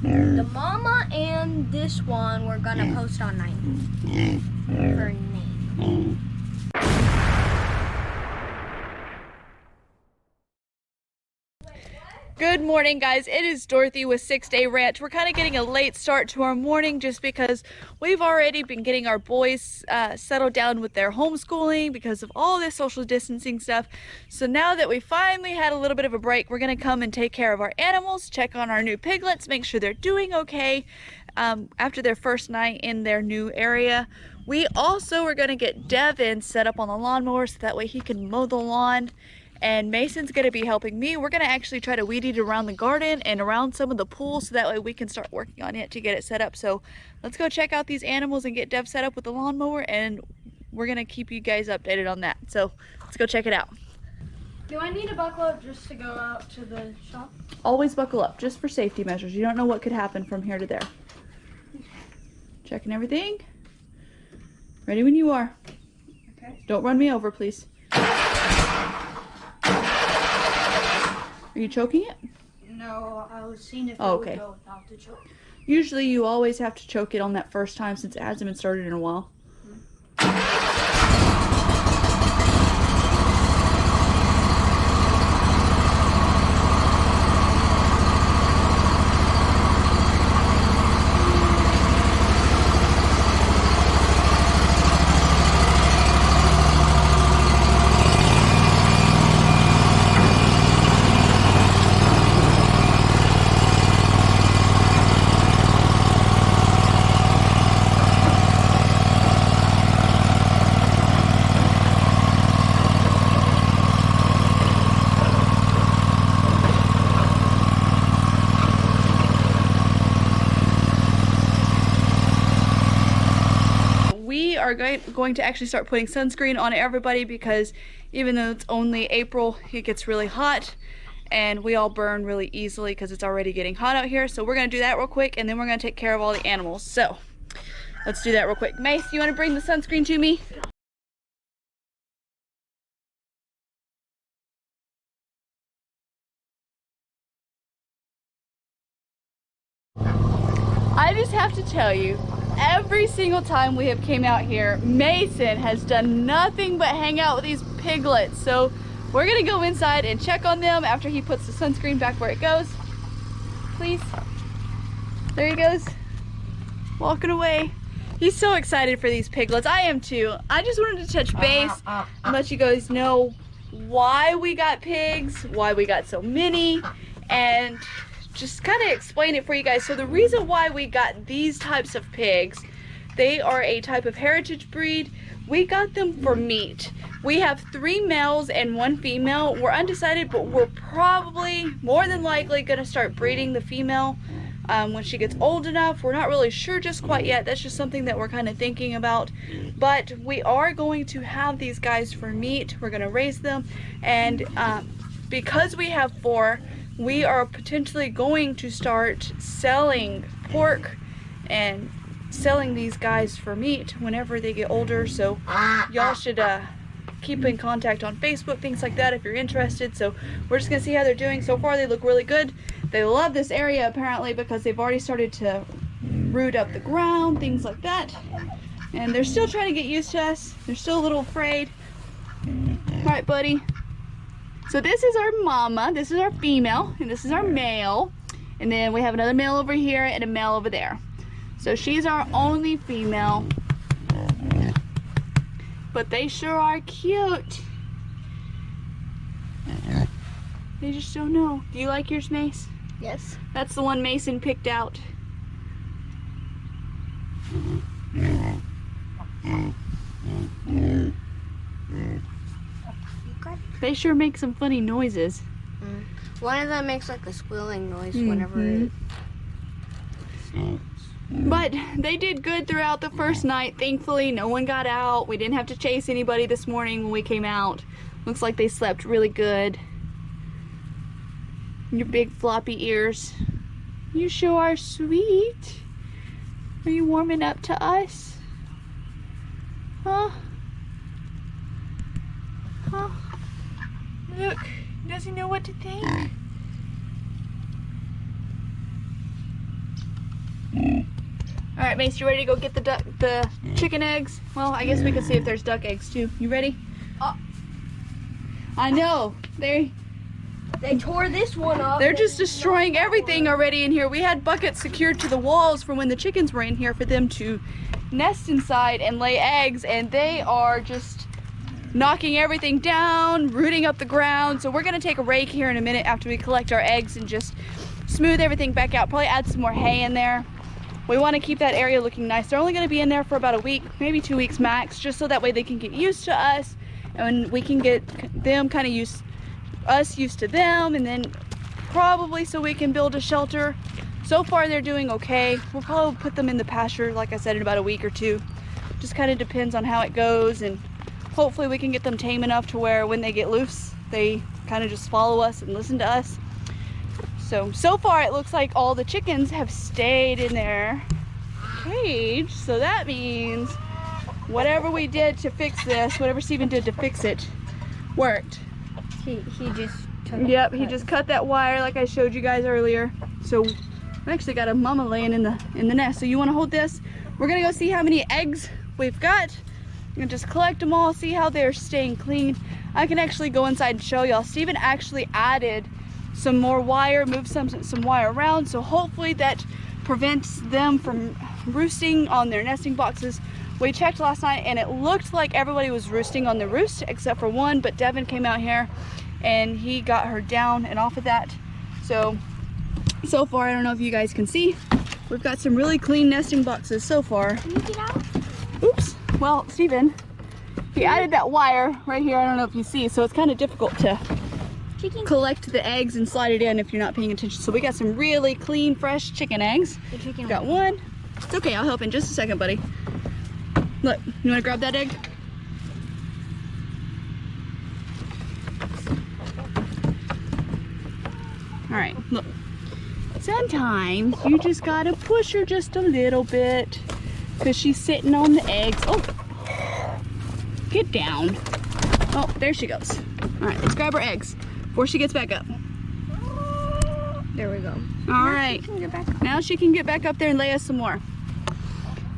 The mama and this one we're gonna post on her name. Good morning, guys. It is Dorothy with 6 Day Ranch. We're kind of getting a late start to our morning just because we've already been getting our boys settled down with their homeschooling because of all this social distancing stuff. So now that we finally had a little bit of a break, we're going to come and take care of our animals, check on our new piglets, make sure they're doing okay after their first night in their new area. We also are going to get Devin set up on the lawnmower so that way he can mow the lawn. And Mason's gonna be helping me. We're gonna actually try to weed eat around the garden and around some of the pools so that way we can start working on it to get it set up. So let's go check out these animals and get Dev set up with the lawnmower, and we're gonna keep you guys updated on that. So let's go check it out. Do I need to buckle up just to go out to the shop? Always buckle up, just for safety measures. You don't know what could happen from here to there. Checking everything. Ready when you are. Okay. Don't run me over, please. Are you choking it? No, I was seeing if it okay. would go without the choke. Usually you always have to choke it on that first time since it hasn't been started in a while. We are going to actually start putting sunscreen on everybody because even though it's only April, it gets really hot and we all burn really easily because it's already getting hot out here. So we're going to do that real quick and then we're going to take care of all the animals. So let's do that real quick. Mace, you want to bring the sunscreen to me? I just have to tell you, every single time we have came out here, Mason has done nothing but hang out with these piglets. So we're gonna go inside and check on them after he puts the sunscreen back where it goes. Please. There he goes. Walking away. He's so excited for these piglets. I am too. I just wanted to touch base and let you guys know why we got pigs, why we got so many, and just kind of explain it for you guys. So the reason why we got these types of pigs, they are a type of heritage breed. We got them for meat. We have 3 males and 1 female. We're undecided, but we're probably more than likely gonna start breeding the female when she gets old enough. We're not really sure just quite yet. That's just something that we're kind of thinking about. But we are going to have these guys for meat. We're gonna raise them, and because we have 4, we are potentially going to start selling pork and selling these guys for meat whenever they get older. So y'all should keep in contact on Facebook, things like that, if you're interested. So we're just gonna see how they're doing. So far they look really good. They love this area apparently because they've already started to root up the ground, things like that. And they're still trying to get used to us. They're still a little afraid. All right, buddy. So this is our mama, this is our female, and this is our male. And then we have another male over here and a male over there. So she's our only female. But they sure are cute. They just don't know. Do you like yours, Mace? Yes. That's the one Mason picked out. They sure make some funny noises. One of them makes like a squealing noise whenever it... But they did good throughout the first night. Thankfully, no one got out. We didn't have to chase anybody this morning when we came out. Looks like they slept really good. Your big floppy ears. You sure are sweet. Are you warming up to us? Huh? Huh? Look, does he know what to think? right, Mace, you ready to go get the chicken eggs? Well, I guess we can see if there's duck eggs too. You ready? I know. They tore this one up. They're just destroying everything already in here. We had buckets secured to the walls for when the chickens were in here for them to nest inside and lay eggs, and they are just knocking everything down, rooting up the ground. So we're gonna take a rake here in a minute after we collect our eggs and just smooth everything back out. Probably add some more hay in there. We want to keep that area looking nice. They're only going to be in there for about a week, maybe 2 weeks max, just so that way they can get used to us and we can get them kind of used to them, and then probably so we can build a shelter. So far they're doing okay. We'll probably put them in the pasture, like I said, in about a week or two. Just kind of depends on how it goes, and hopefully we can get them tame enough to where when they get loose, they kind of just follow us and listen to us. So far it looks like all the chickens have stayed in their cage. So that means whatever we did to fix this, whatever Steven did to fix it, worked. He just took Yep, he just cut that wire like I showed you guys earlier. So we actually got a mama laying in the nest. So you want to hold this? We're gonna go see how many eggs we've got. I'm gonna just collect them all, see how they're staying clean. I can actually go inside and show y'all. Steven actually added some more wire, moved some wire around, so hopefully that prevents them from roosting on their nesting boxes. We checked last night and it looked like everybody was roosting on the roost except for one, but Devin came out here and he got her down and off of that. So far, I don't know if you guys can see, we've got some really clean nesting boxes so far. Can you get out? Oops. Well, Steven, he added that wire right here. I don't know if you see, so it's kind of difficult to collect the eggs and slide it in if you're not paying attention. So we got some really clean, fresh chicken eggs. Got one. It's okay, I'll help in just a second, buddy. Look, you want to grab that egg? All right, look. Sometimes you just gotta push her just a little bit because she's sitting on the eggs. Oh, get down. Oh, there she goes. All right, let's grab her eggs before she gets back up. There we go. All right, now she can get back up there and lay us some more.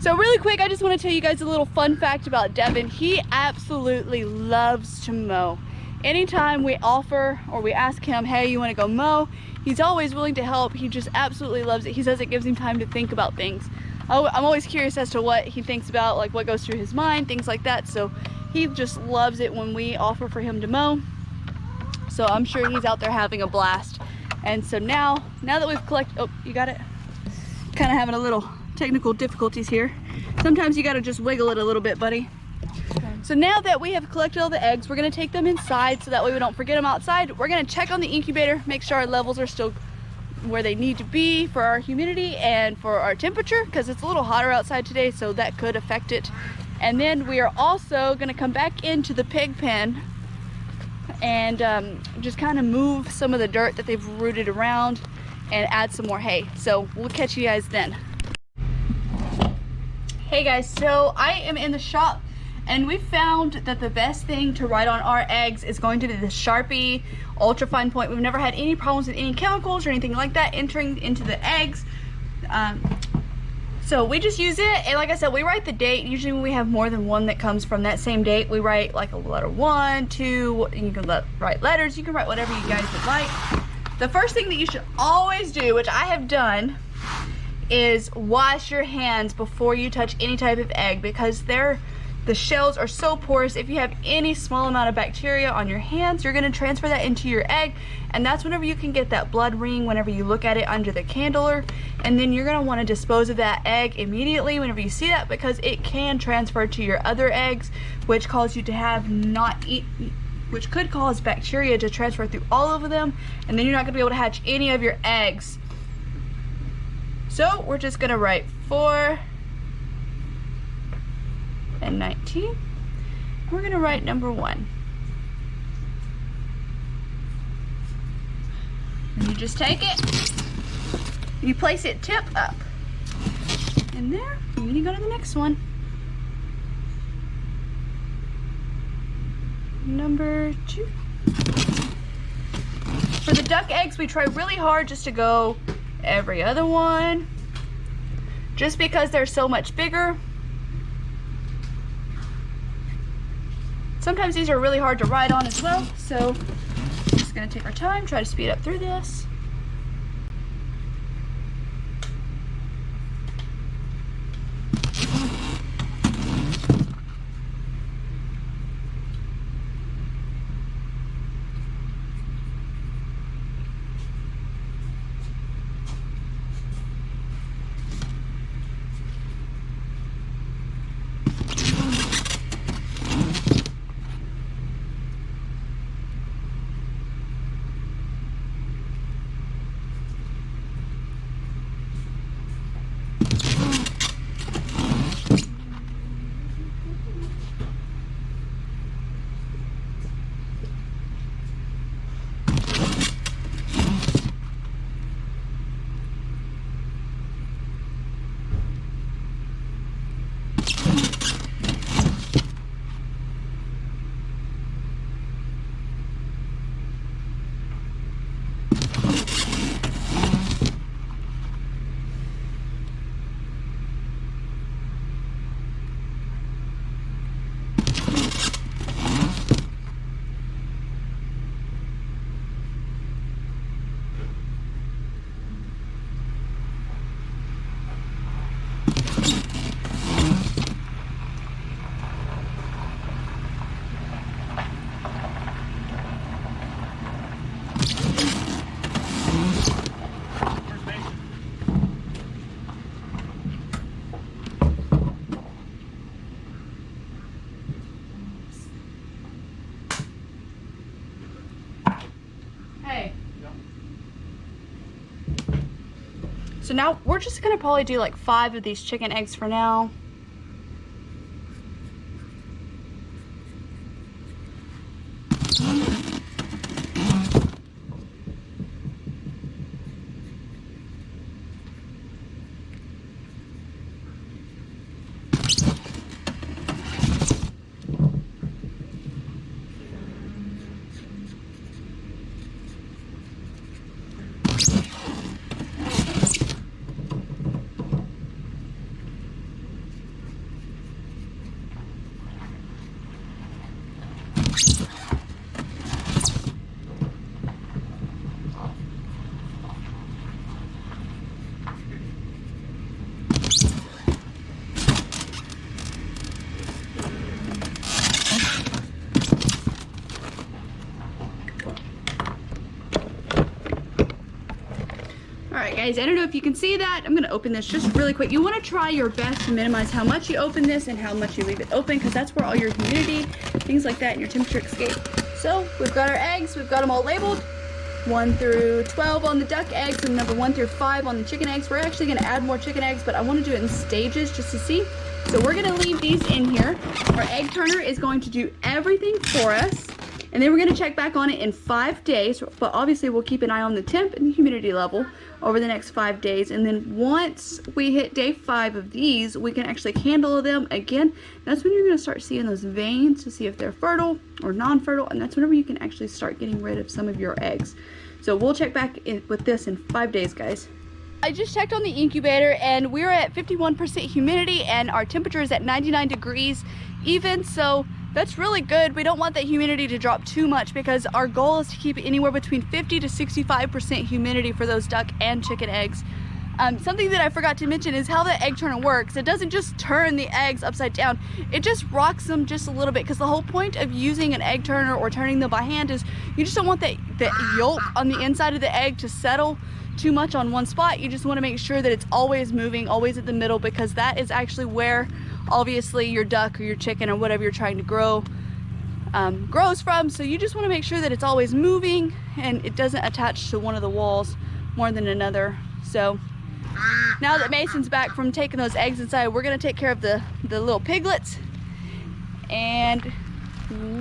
So really quick, I just want to tell you guys a little fun fact about Devin. He absolutely loves to mow. Anytime we offer or we ask him, hey, you want to go mow? He's always willing to help. He just absolutely loves it. He says it gives him time to think about things. I'm always curious as to what he thinks about, like what goes through his mind, things like that. So he just loves it when we offer for him to mow. So I'm sure he's out there having a blast. And so now that we've collected, oh, you got it? Kind of having a little technical difficulties here. Sometimes you got to just wiggle it a little bit, buddy. Okay. So now that we have collected all the eggs, we're going to take them inside so that way we don't forget them outside. We're going to check on the incubator, make sure our levels are still where they need to be for our humidity and for our temperature, because it's a little hotter outside today, so that could affect it. And then we are also going to come back into the pig pen and just kind of move some of the dirt that they've rooted around and add some more hay. So we'll catch you guys then. Hey guys, so I am in the shop and we found that the best thing to write on our eggs is going to be the Sharpie Ultra Fine Point. We've never had any problems with any chemicals or anything like that entering into the eggs. So we just use it, and like I said, we write the date. Usually when we have more than one that comes from that same date, we write like a letter 1, 2, and you can write letters. You can write whatever you guys would like. The first thing that you should always do, which I have done, is wash your hands before you touch any type of egg, because the shells are so porous. If you have any small amount of bacteria on your hands, you're going to transfer that into your egg, and that's whenever you can get that blood ring whenever you look at it under the candler. And then you're going to want to dispose of that egg immediately whenever you see that, because it can transfer to your other eggs, which cause you to have which could cause bacteria to transfer through all of them, and then you're not going to be able to hatch any of your eggs. So we're just going to write 4 and 19. We're going to write number 1. And you just take it, you place it tip up, and there, and then you go to the next one. Number 2. For the duck eggs, we try really hard just to go every other one, just because they're so much bigger. Sometimes these are really hard to ride on as well, so we're just gonna take our time, try to speed up through this. So now we're just gonna probably do like 5 of these chicken eggs for now. Alright guys, I don't know if you can see that. I'm gonna open this just really quick. You want to try your best to minimize how much you open this and how much you leave it open, because that's where all your humidity, things like that, and your temperature escape. So we've got our eggs, we've got them all labeled. 1 through 12 on the duck eggs and number 1 through 5 on the chicken eggs. We're actually gonna add more chicken eggs, but I want to do it in stages just to see. So we're gonna leave these in here. Our egg turner is going to do everything for us. And then we're gonna check back on it in 5 days, but obviously we'll keep an eye on the temp and the humidity level over the next 5 days. And then once we hit day 5 of these, we can actually handle them again. That's when you're gonna start seeing those veins to see if they're fertile or non-fertile, and that's whenever you can actually start getting rid of some of your eggs. So we'll check back with this in 5 days, guys. I just checked on the incubator and we're at 51% humidity and our temperature is at 99 degrees even, so that's really good. We don't want that humidity to drop too much because our goal is to keep it anywhere between 50 to 65% humidity for those duck and chicken eggs. Something that I forgot to mention is how the egg turner works. It doesn't just turn the eggs upside down, it just rocks them just a little bit, because the whole point of using an egg turner or turning them by hand is you just don't want the yolk on the inside of the egg to settle too much on one spot. You just want to make sure that it's always moving, always at the middle, because that is actually where obviously your duck or your chicken or whatever you're trying to grow grows from. So you just want to make sure that it's always moving and it doesn't attach to one of the walls more than another. So now that Mason's back from taking those eggs inside, we're going to take care of the little piglets, and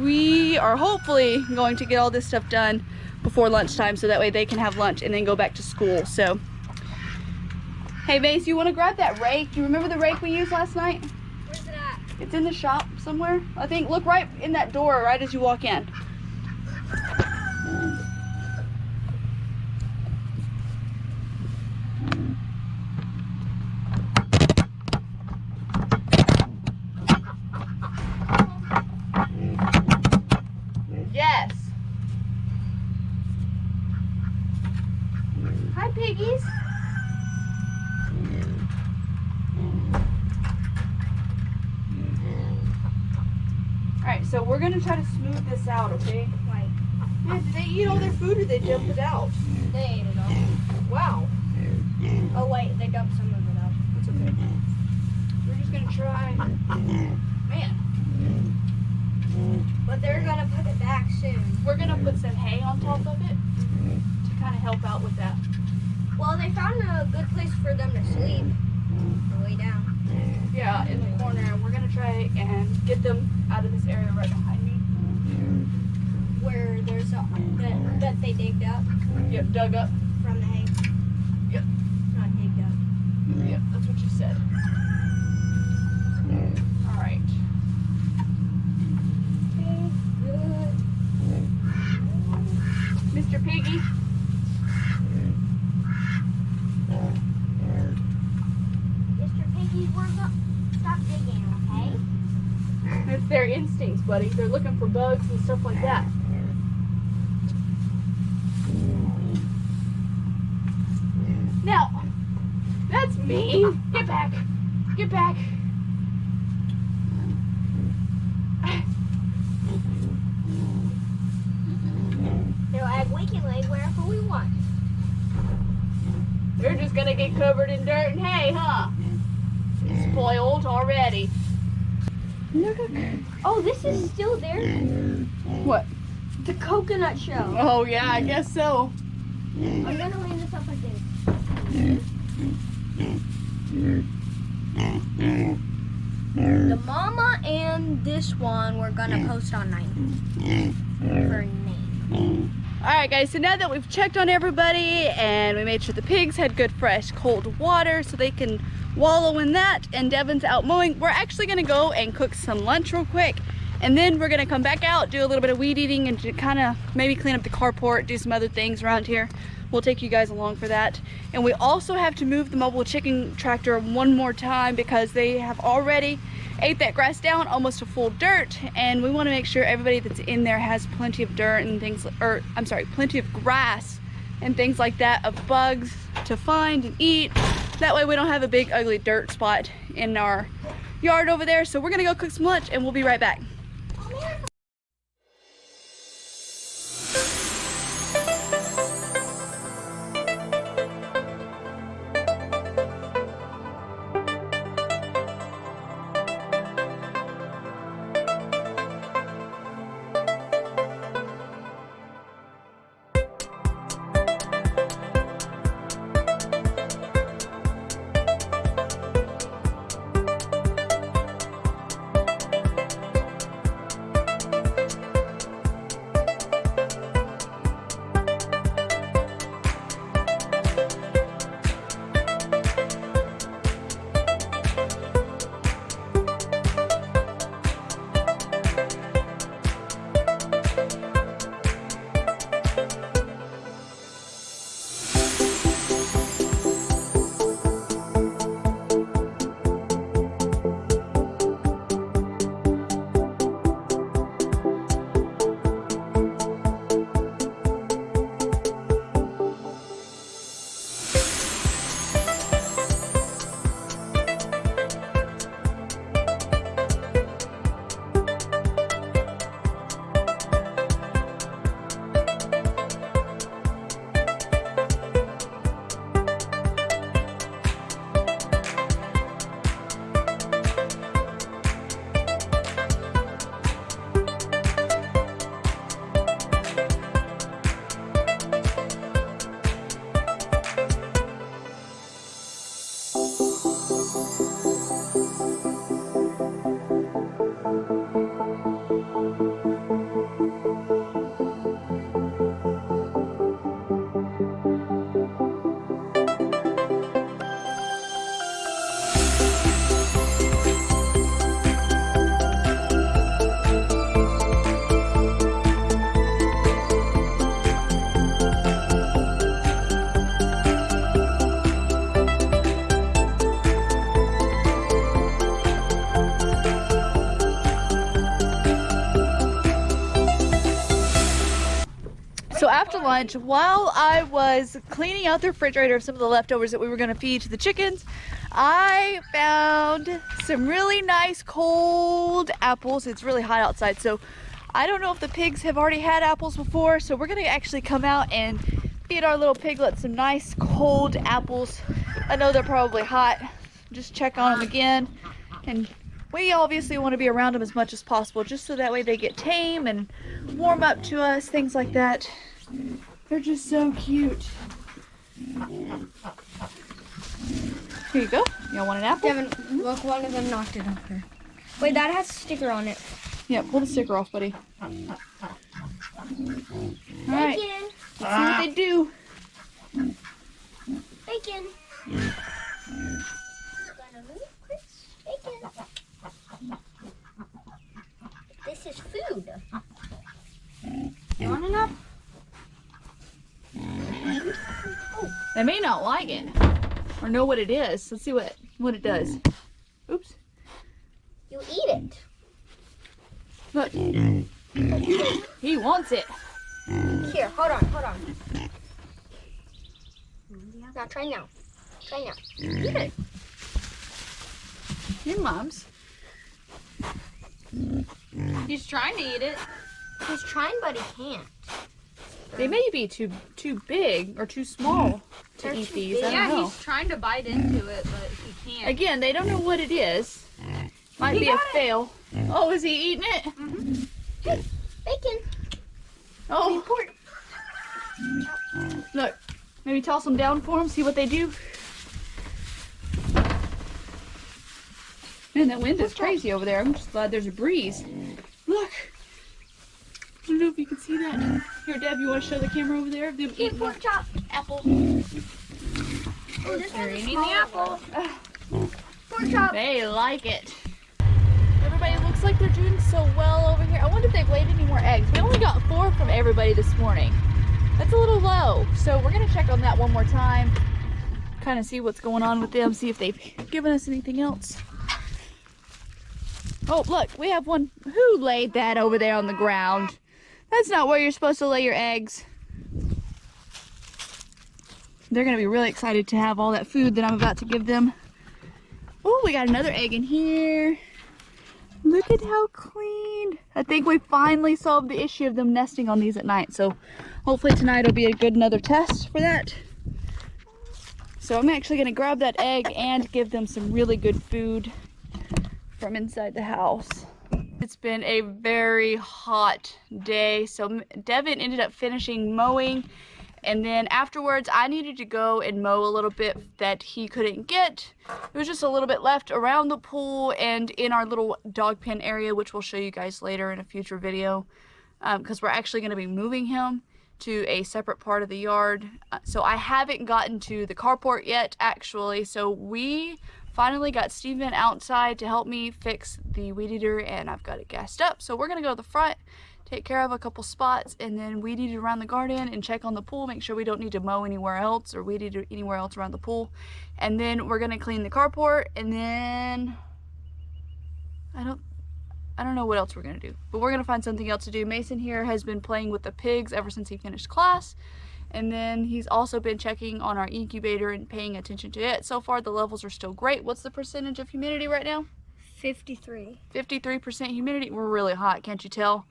we are hopefully going to get all this stuff done before lunchtime so that way they can have lunch and then go back to school. So hey Mace, you want to grab that rake? Do you remember the rake we used last night? Where's it at? It's in the shop somewhere, I think. Look right in that door right as you walk in. so we're gonna try to smooth this out, okay? Like, Yeah, did they eat all their food or did they dump it out? they ate it all. Wow. Oh wait, they dumped some of it out. It's okay. We're just gonna try. Man, But they're gonna put it back soon. we're gonna put some hay on top of it to kind of help out with that. Well, they found a good place for them to sleep. Way down. Yeah, in the corner. And we're gonna try and get them out of this area right behind me. Where there's a that they digged up Yep, dug up. from the hay. Yep. Not digged up. Yep, that's what you said. All right. Good. Mr. Piggy. Mr. Piggy, we're gonna stop digging, okay? It's their instincts, buddy. They're looking for bugs and stuff like that. Now, that's mean. Get back. Get back. They're like, we can lay wherever we want. They're just gonna get covered in dirt and hay, huh? Spoiled already. Look. Oh, this is still there. What? The coconut shell. Oh yeah, I guess so. I'm gonna lay this up like this. The mama and this one we're gonna post on 9 for name. Alright guys, so now that we've checked on everybody and we made sure the pigs had good fresh cold water so they can wallow in that, and Devin's out mowing, we're actually gonna go and cook some lunch real quick, and then we're gonna come back out, do a little bit of weed eating, and kind of maybe clean up the carport, do some other things around here. We'll take you guys along for that. And we also have to move the mobile chicken tractor one more time because they have already ate that grass down almost to full dirt, and we want to make sure everybody that's in there has plenty of dirt and things, or I'm sorry, plenty of grass and things like that, of bugs to find and eat. That way we don't have a big ugly dirt spot in our yard over there. So we're gonna go cook some lunch and we'll be right back. So after lunch, while I was cleaning out the refrigerator of some of the leftovers that we were going to feed to the chickens, I found some really nice cold apples. It's really hot outside, so I don't know if the pigs have already had apples before, so we're gonna actually come out and feed our little piglets some nice cold apples. I know they're probably hot. Just check on them again. And we obviously want to be around them as much as possible, just so that way they get tame and warm up to us, things like that. They're just so cute. Here you go. Y'all want an apple? Devin, look, one of them knocked it over. Wait, that has a sticker on it. Yeah, pull the sticker off, buddy. All right. Bacon. Let's see what they do. Bacon. Bacon. This is food. You want enough? They may not like it or know what it is. Let's see what it does. Oops. You eat it. Look. He wants it. Here, hold on. Now try now. Eat it. Here, Moms. He's trying to eat it. He's trying, but he can't. They may be too big or too small to They're eat too these. big. I don't Yeah, know. he's trying to bite into it, but he can't. Again, they don't know what it is. Might He be a got it. fail. Oh, is he eating it? Hey, bacon. Oh, look. Maybe toss them down for him, see what they do. Man, that wind is crazy over there. I'm just glad there's a breeze. Look. I don't know if you can see that. Here, Deb, you want to show the camera over there? Them eating Pork chop. apple. Oh, this They're one's eating the apple. Pork chop. They like it. Everybody, it looks like they're doing so well over here. I wonder if they've laid any more eggs. We only got 4 from everybody this morning. That's a little low. So we're gonna check on that one more time. Kind of see what's going on with them, see if they've given us anything else. Oh, look, we have one. Who laid that over there on the ground? That's not where you're supposed to lay your eggs. They're gonna be really excited to have all that food that I'm about to give them. Oh, we got another egg in here. Look at how clean. I think we finally solved the issue of them nesting on these at night. So hopefully tonight will be a good another test for that. So I'm actually gonna grab that egg and give them some really good food from inside the house. It's been a very hot day. So Devin ended up finishing mowing, and then afterwards I needed to go and mow a little bit that he couldn't get. It was just a little bit left around the pool and in our little dog pen area, which we'll show you guys later in a future video, because we're actually going to be moving him to a separate part of the yard. So I haven't gotten to the carport yet, actually. So we finally got Steven outside to help me fix the weed eater, and I've got it gassed up. So we're going to go to the front, take care of a couple spots, and then weed eat around the garden and check on the pool, make sure we don't need to mow anywhere else or weed eat anywhere else around the pool. And then we're gonna clean the carport, and then I don't know what else we're gonna do, but we're gonna find something else to do. Mason here has been playing with the pigs ever since he finished class, and then he's also been checking on our incubator and paying attention to it. So far the levels are still great. What's the percentage of humidity right now? 53. 53% humidity. We're really hot, can't you tell?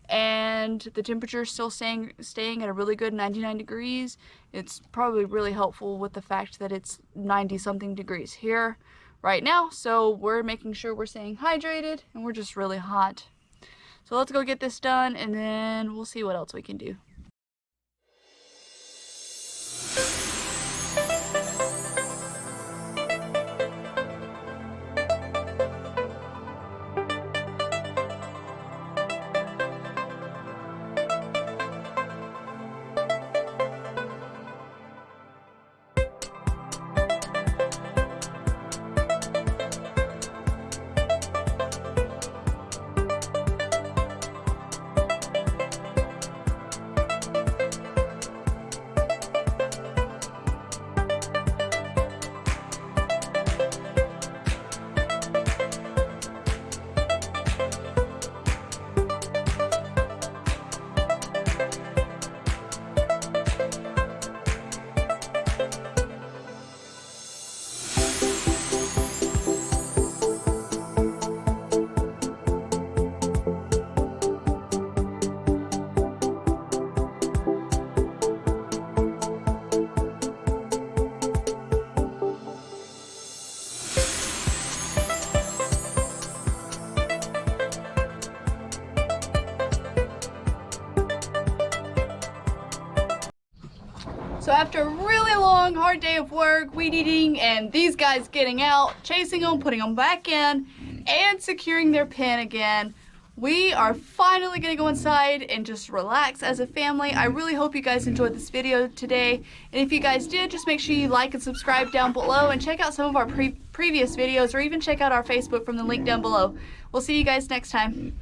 And the temperature is still staying at a really good 99 degrees. It's probably really helpful with the fact that it's 90 something degrees here right now. So we're making sure we're staying hydrated, and we're just really hot. So let's go get this done, and then we'll see what else we can do. after a really long, hard day of work, weed eating, and these guys getting out, chasing them, putting them back in, and securing their pen again, we are finally gonna go inside and just relax as a family. I really hope you guys enjoyed this video today. And if you guys did, just make sure you like and subscribe down below and check out some of our previous videos, or even check out our Facebook from the link down below. We'll see you guys next time.